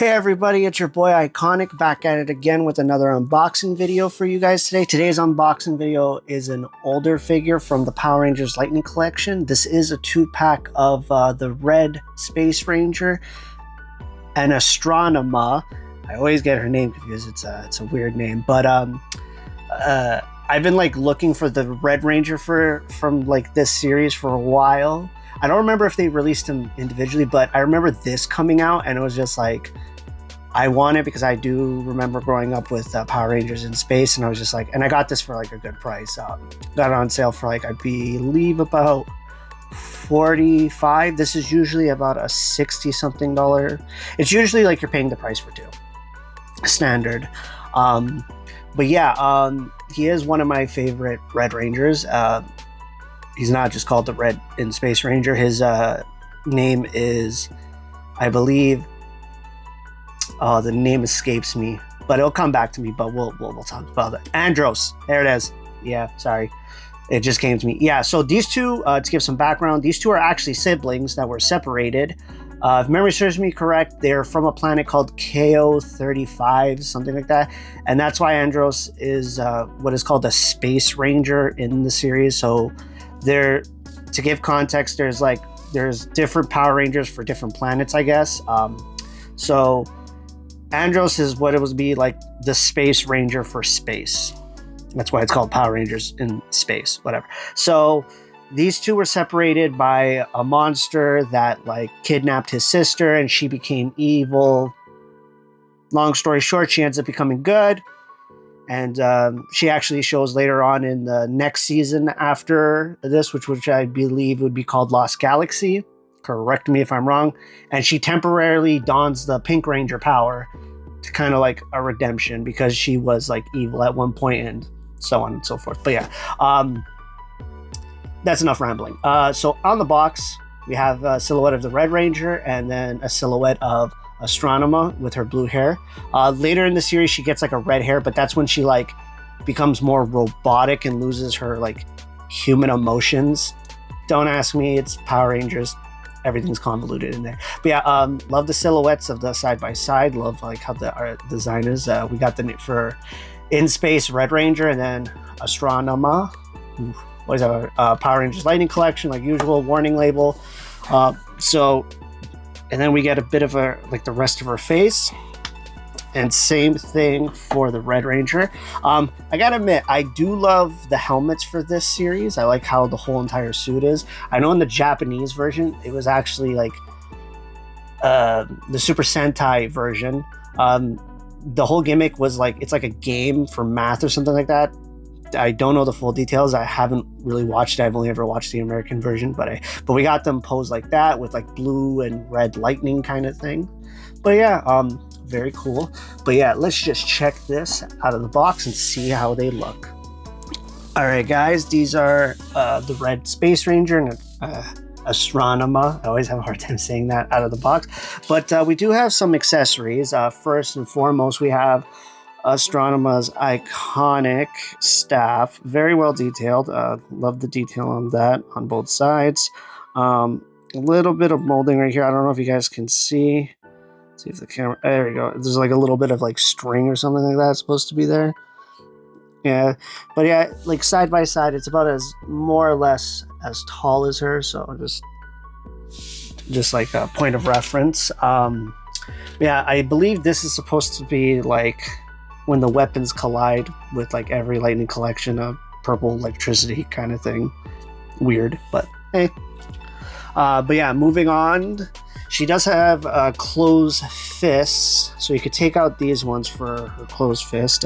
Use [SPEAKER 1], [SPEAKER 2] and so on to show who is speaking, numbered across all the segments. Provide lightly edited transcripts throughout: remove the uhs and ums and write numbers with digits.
[SPEAKER 1] Hey everybody, it's your boy Iconic back at it again with another unboxing video for you guys today. Today's unboxing video is an older figure from the Power Rangers Lightning Collection. This is a 2-pack of the Red Space Ranger and Astronema. I always get her name confused. It's a weird name, but I've been like looking for the Red Ranger from like this series for a while. I don't remember if they released them individually, but I remember this coming out and it was just like, I want it because I do remember growing up with Power Rangers in space, and I was just like, and I got this for like a good price. Got it on sale for like, I believe about $45. This is usually about a $60 something. It's usually like you're paying the price for two, standard. But yeah, he is one of my favorite Red Rangers. He's not just called the Red in Space Ranger. His name is, I believe, the name escapes me, but it'll come back to me. But we'll talk about it. Andros, there it is. Yeah, sorry, it just came to me. Yeah, so these two, to give some background, these two are actually siblings that were separated. If memory serves me correct, they're from a planet called KO-35, something like that, and that's why Andros is what is called a Space Ranger in the series. So there, to give context, there's different Power Rangers for different planets, I guess. So Andros is what it would be like the Space Ranger for space. That's why it's called Power Rangers in space, whatever. So these two were separated by a monster that like kidnapped his sister and she became evil. Long story short, she ends up becoming good. And she actually shows later on in the next season after this, which I believe would be called Lost Galaxy. Correct me if I'm wrong. And she temporarily dons the Pink Ranger power to kind of like a redemption because she was like evil at one point and so on and so forth. But yeah, that's enough rambling. So on the box, we have a silhouette of the Red Ranger and then a silhouette of Astronema with her blue hair. Later in the series, she gets like a red hair, but that's when she like becomes more robotic and loses her like human emotions. Don't ask me, it's Power Rangers. Everything's convoluted in there. But yeah, love the silhouettes of the side by side. Love like how the art design is. We got the for In Space Red Ranger and then Astronema. What is that? Power Rangers Lightning Collection, like usual, warning label. And then we get a bit of like the rest of her face. And same thing for the Red Ranger. I gotta admit, I do love the helmets for this series. I like how the whole entire suit is. I know in the Japanese version, it was actually like the Super Sentai version. The whole gimmick was like, it's like a game for math or something like that. I don't know the full details. I haven't really watched it. I've only ever watched the American version, but we got them posed like that with like blue and red lightning kind of thing. But yeah, very cool. But yeah, let's just check this out of the box and see how they look. All right, guys, these are the Red Space Ranger and Astronema. I always have a hard time saying that out of the box. But we do have some accessories. First and foremost, we have Astronema's iconic staff, very well detailed. Love the detail on that on both sides. A little bit of molding right here. I don't know if you guys can see. Let's see if the camera. There we go. There's like a little bit of like string or something like that supposed to be there. Yeah, but yeah, like side by side, it's about as more or less as tall as her. So just like a point of reference. Yeah, I believe this is supposed to be like when the weapons collide with like every Lightning Collection, of purple electricity kind of thing. Weird, but hey. But yeah, moving on. She does have closed fists, so you could take out these ones for her closed fist.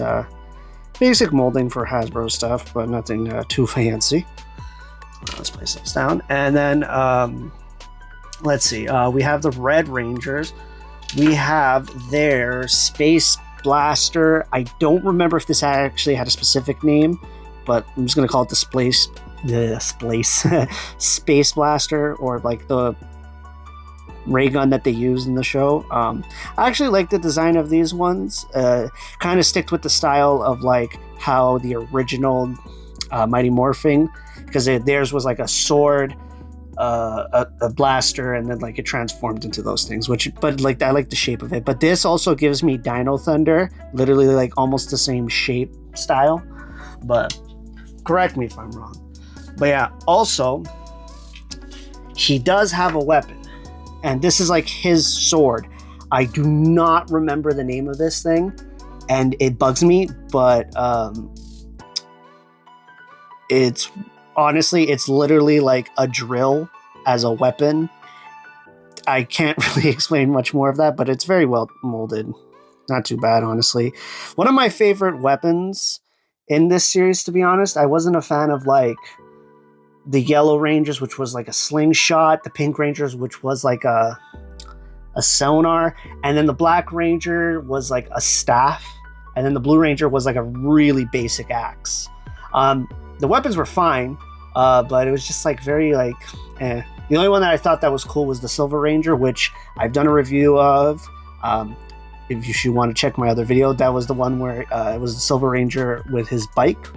[SPEAKER 1] Basic molding for Hasbro stuff, but nothing too fancy. Let's place this down. And then, let's see. We have the Red Rangers. We have their Space Blaster. I don't remember if this actually had a specific name, but I'm just going to call it the Space Blaster, or like the ray gun that they used in the show. I actually like the design of these ones. Kind of stick with the style of like how the original Mighty Morphing, because theirs was like a sword a blaster, and then like it transformed into those things. But like I like the shape of it. But this also gives me Dino Thunder, literally like almost the same shape style. But correct me if I'm wrong. But yeah, also he does have a weapon, and this is like his sword. I do not remember the name of this thing, and it bugs me, but it's honestly, it's literally like a drill as a weapon. I can't really explain much more of that, but it's very well molded. Not too bad, honestly. One of my favorite weapons in this series, to be honest, I wasn't a fan of like the Yellow Rangers, which was like a slingshot, the Pink Rangers, which was like a sonar, and then the Black Ranger was like a staff, and then the Blue Ranger was like a really basic axe. The weapons were fine, but it was just like very like eh. The only one that I thought that was cool was the Silver Ranger, which I've done a review of. If you want to check my other video, that was the one where it was the Silver Ranger with his bike.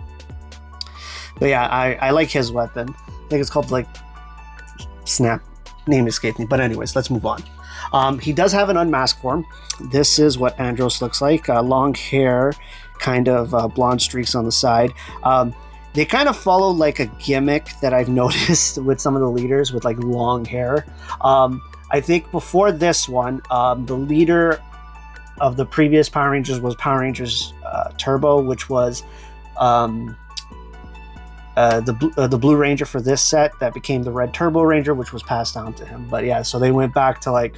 [SPEAKER 1] But yeah, I like his weapon. I think it's called like Snap. Name escaped me. But anyways, let's move on. He does have an unmasked form. This is what Andros looks like. Long hair, kind of blonde streaks on the side. They kind of follow like a gimmick that I've noticed with some of the leaders with like long hair. I think before this one, the leader of the previous Power Rangers was Power Rangers Turbo, which was the Blue Ranger for this set that became the Red Turbo Ranger, which was passed down to him. But yeah, so they went back to like,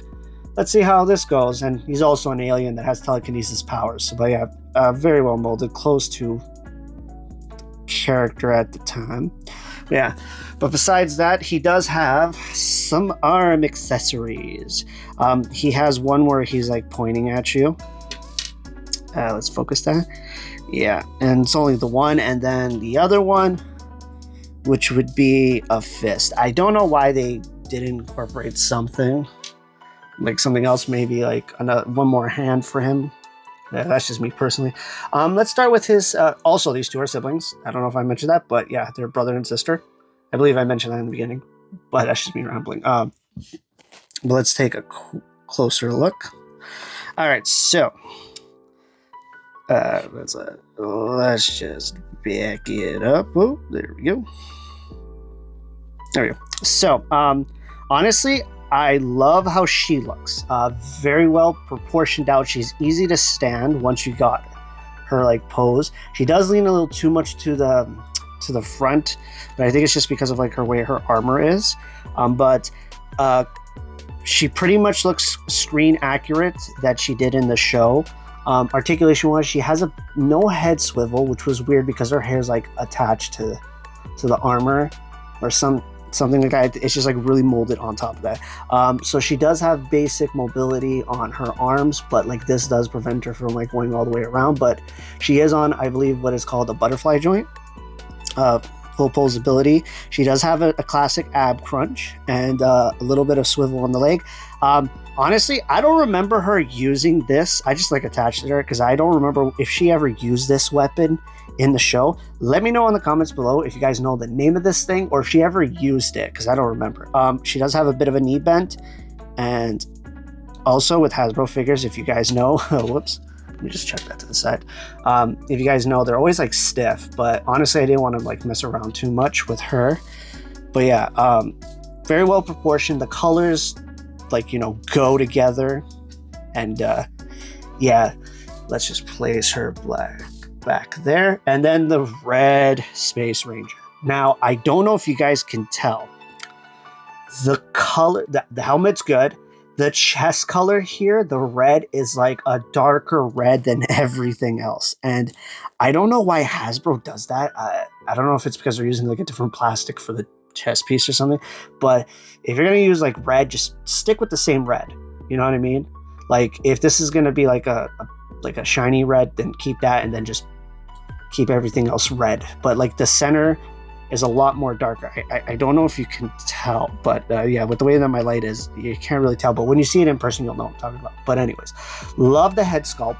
[SPEAKER 1] let's see how this goes. And he's also an alien that has telekinesis powers. So, but yeah, very well molded, close to character at the time. Yeah, but besides that, he does have some arm accessories. He has one where he's like pointing at you. Let's focus that. Yeah, and it's only the one, and then the other one, which would be a fist. I don't know why they didn't incorporate something like something else, maybe like one more hand for him. Yeah, that's just me personally. Let's start with his. Also, these two are siblings. I don't know if I mentioned that, but yeah, they're brother and sister. I believe I mentioned that in the beginning, but that's just me rambling. But let's take a closer look. All right, so let's just back it up. Oh, there we go. There we go. So, honestly, I love how she looks. Very well proportioned out. She's easy to stand once you got her like pose. She does lean a little too much to the front, but I think it's just because of like her way her armor is. But she pretty much looks screen accurate that she did in the show. Articulation wise, she has no head swivel, which was weird because her hair is like attached to the armor or something like that. It's just like really molded on top of that. So she does have basic mobility on her arms, but like this does prevent her from like going all the way around. But she is on, I believe, what is called a butterfly joint. Full posability. She does have a classic ab crunch and a little bit of swivel on the leg. Honestly, I don't remember her using this. I just like attached it to her because I don't remember if she ever used this weapon in the show. Let me know in the comments below if you guys know the name of this thing or if she ever used it, because I don't remember. She does have a bit of a knee bend, and also with Hasbro figures, if you guys know, whoops, let me just check that to the side. If you guys know, they're always like stiff, but honestly, I didn't want to like mess around too much with her. But yeah, very well proportioned. The colors, like, you know, go together, and yeah, let's just place her back there, and then the red Space Ranger. Now, I don't know if you guys can tell. The color, the helmet's good. The chest color here, the red is like a darker red than everything else. And I don't know why Hasbro does that. I don't know if it's because they're using like a different plastic for the chest piece or something. But if you're going to use like red, just stick with the same red. You know what I mean? Like if this is going to be like a shiny red, then keep that and then just keep everything else red. But like the center is a lot more darker. I don't know if you can tell, but yeah, with the way that my light is, you can't really tell. But when you see it in person, you'll know what I'm talking about. But anyways, love the head sculpt.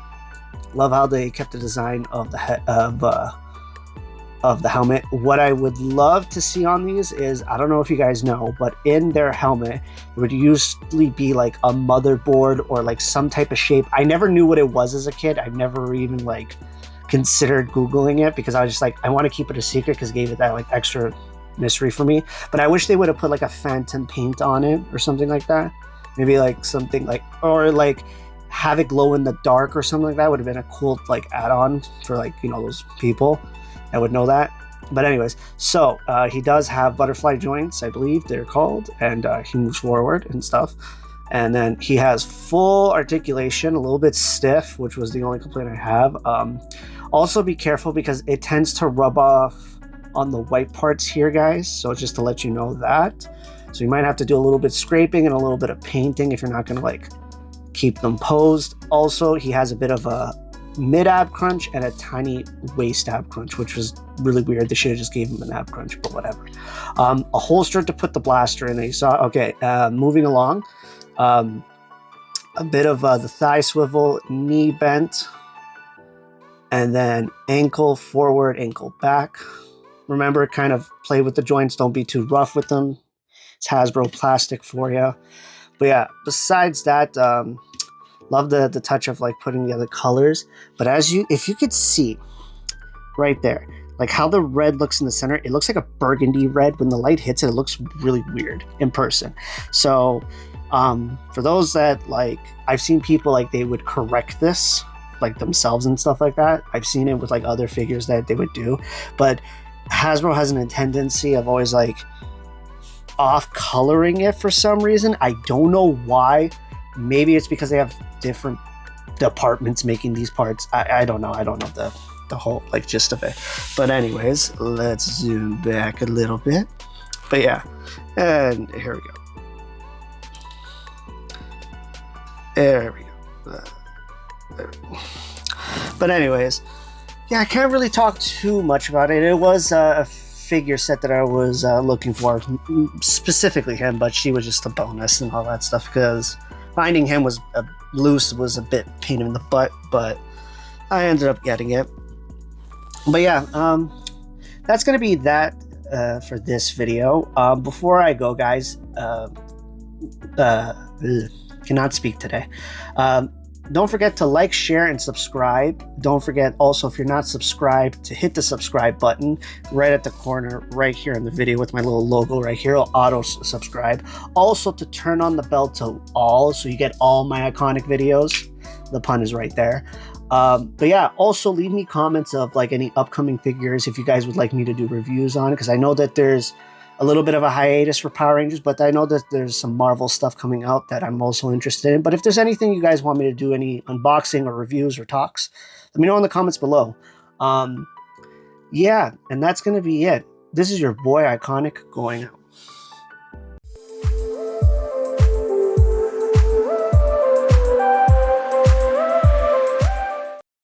[SPEAKER 1] Love how they kept the design of the head of the helmet. What I would love to see on these is, I don't know if you guys know, but in their helmet, it would usually be like a motherboard or like some type of shape. I never knew what it was as a kid. I've never even like considered Googling it because I was just like, I want to keep it a secret because it gave it that like extra mystery for me. But I wish they would have put like a phantom paint on it or something like that. Maybe like something like, or like have it glow in the dark or something like that would have been a cool like add-on for like, you know, those people that would know that. But anyways, so he does have butterfly joints, I believe they're called, and he moves forward and stuff. And then he has full articulation, a little bit stiff, which was the only complaint I have. Also be careful because it tends to rub off on the white parts here, guys. So just to let you know that. So you might have to do a little bit scraping and a little bit of painting if you're not gonna like keep them posed. Also, he has a bit of a mid ab crunch and a tiny waist ab crunch, which was really weird. They should have just gave him an ab crunch, but whatever. A holster to put the blaster in. You saw, okay, moving along. A bit of the thigh swivel, knee bent, and then ankle forward, ankle back. Remember, kind of play with the joints. Don't be too rough with them. It's Hasbro plastic for you. But yeah, besides that, love the touch of like putting the other colors. But if you could see right there, like how the red looks in the center, it looks like a burgundy red. When the light hits it, it looks really weird in person. So for those that like, I've seen people like they would correct this like themselves and stuff like that. I've seen it with like other figures that they would do, but Hasbro has a tendency of always like off coloring it for some reason. I don't know why. Maybe it's because they have different departments making these parts. I don't know. I don't know the whole like gist of it. But anyways, let's zoom back a little bit. But yeah, and here we go. There we go. There we go. But anyways, yeah, I can't really talk too much about it. It was a figure set that I was looking for, specifically him, but she was just a bonus and all that stuff because finding him was loose was a bit pain in the butt, but I ended up getting it. But yeah, that's gonna be that for this video. Before I go, guys, cannot speak today. Don't forget to like, share, and subscribe. Don't forget also, if you're not subscribed, to hit the subscribe button right at the corner right here in the video with my little logo right here. It'll auto subscribe. Also to turn on the bell to all so you get all my iconic videos. The pun is right there. But yeah, also leave me comments of like any upcoming figures if you guys would like me to do reviews on, because I know that there's a little bit of a hiatus for Power Rangers, but I know that there's some Marvel stuff coming out that I'm also interested in. But if there's anything you guys want me to do, any unboxing or reviews or talks, let me know in the comments below. Yeah, and that's going to be it. This is your boy Iconic going out.